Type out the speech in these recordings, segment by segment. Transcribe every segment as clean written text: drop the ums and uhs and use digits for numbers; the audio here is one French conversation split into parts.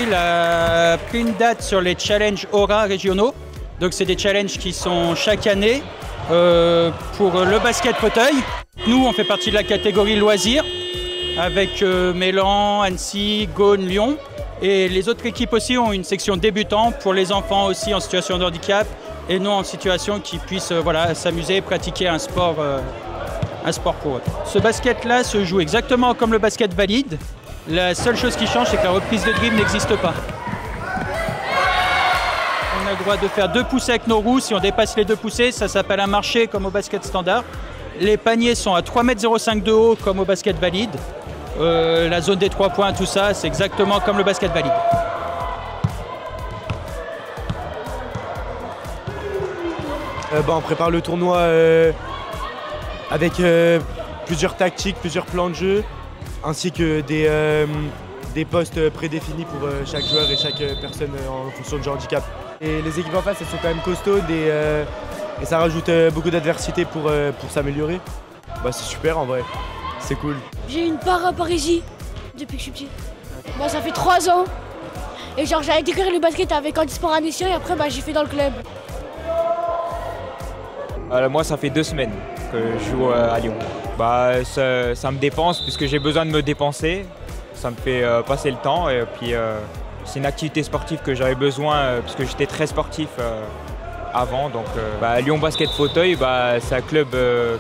Ville a pris une date sur les challenges Aura régionaux. Donc c'est des challenges qui sont chaque année pour le basket fauteuil. Nous, on fait partie de la catégorie loisirs avec Mélan, Annecy, Gaune, Lyon. Et les autres équipes aussi ont une section débutant pour les enfants aussi en situation de handicap et non en situation qui puissent voilà, s'amuser et pratiquer un sport pour eux. Ce basket-là se joue exactement comme le basket valide. La seule chose qui change, c'est que la reprise de dribble n'existe pas. On a le droit de faire 2 poussées avec nos roues. Si on dépasse les 2 poussées, ça s'appelle un marché comme au basket standard. Les paniers sont à 3,05 m de haut comme au basket valide. La zone des 3 points, tout ça, c'est exactement comme le basket valide. On prépare le tournoi avec plusieurs tactiques, plusieurs plans de jeu, ainsi que des postes prédéfinis pour chaque joueur et chaque personne en fonction de leur handicap. Et les équipes en face, elles sont quand même costaudes et ça rajoute beaucoup d'adversité pour s'améliorer. C'est super en vrai, c'est cool. J'ai une paraparisie depuis que je suis petit. Ça fait 3 ans. Et j'avais découvert le basket avec Handisport Annecy et après j'ai fait dans le club. Moi ça fait 2 semaines que je joue à Lyon. Ça me dépense puisque j'ai besoin de me dépenser. Ça me fait passer le temps et puis c'est une activité sportive que j'avais besoin puisque j'étais très sportif avant. Donc Lyon Basket Fauteuil, c'est un club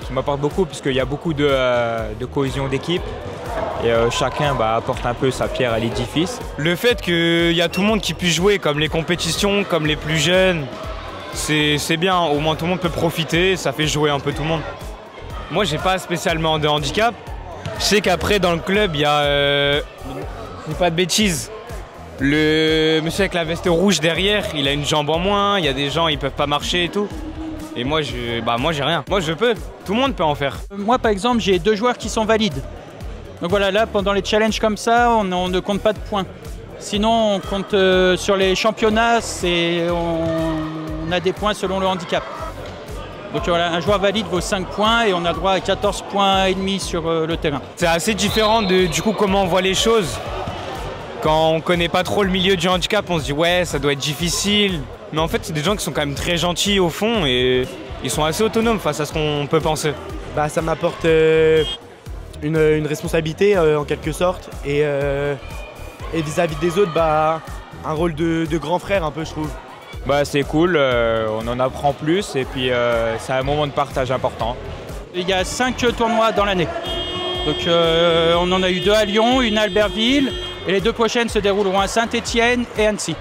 qui m'apporte beaucoup puisqu'il y a beaucoup de cohésion d'équipe. Et chacun apporte un peu sa pierre à l'édifice. Le fait qu'il y a tout le monde qui puisse jouer, comme les compétitions, comme les plus jeunes, c'est bien, au moins tout le monde peut profiter, ça fait jouer un peu tout le monde. Moi j'ai pas spécialement de handicap. Je sais qu'après dans le club il y a, c'est pas de bêtises, le monsieur avec la veste rouge derrière, il a une jambe en moins, il y a des gens ils peuvent pas marcher et tout. Et moi j'ai rien, moi je peux, tout le monde peut en faire. Moi par exemple j'ai 2 joueurs qui sont valides. Donc voilà, là pendant les challenges comme ça, on ne compte pas de points. Sinon on compte sur les championnats, on a des points selon le handicap. Donc voilà, un joueur valide vaut 5 points et on a droit à 14 points et demi sur le terrain. C'est assez différent de du coup comment on voit les choses. Quand on connaît pas trop le milieu du handicap, on se dit ouais ça doit être difficile. Mais en fait c'est des gens qui sont quand même très gentils au fond et ils sont assez autonomes face à ce qu'on peut penser. Ça m'apporte une responsabilité en quelque sorte et vis-à-vis des autres un rôle de grand frère un peu je trouve. C'est cool, on en apprend plus et puis c'est un moment de partage important. Il y a 5 tournois dans l'année. Donc on en a eu 2 à Lyon, une à Albertville et les 2 prochaines se dérouleront à Saint-Étienne et Annecy.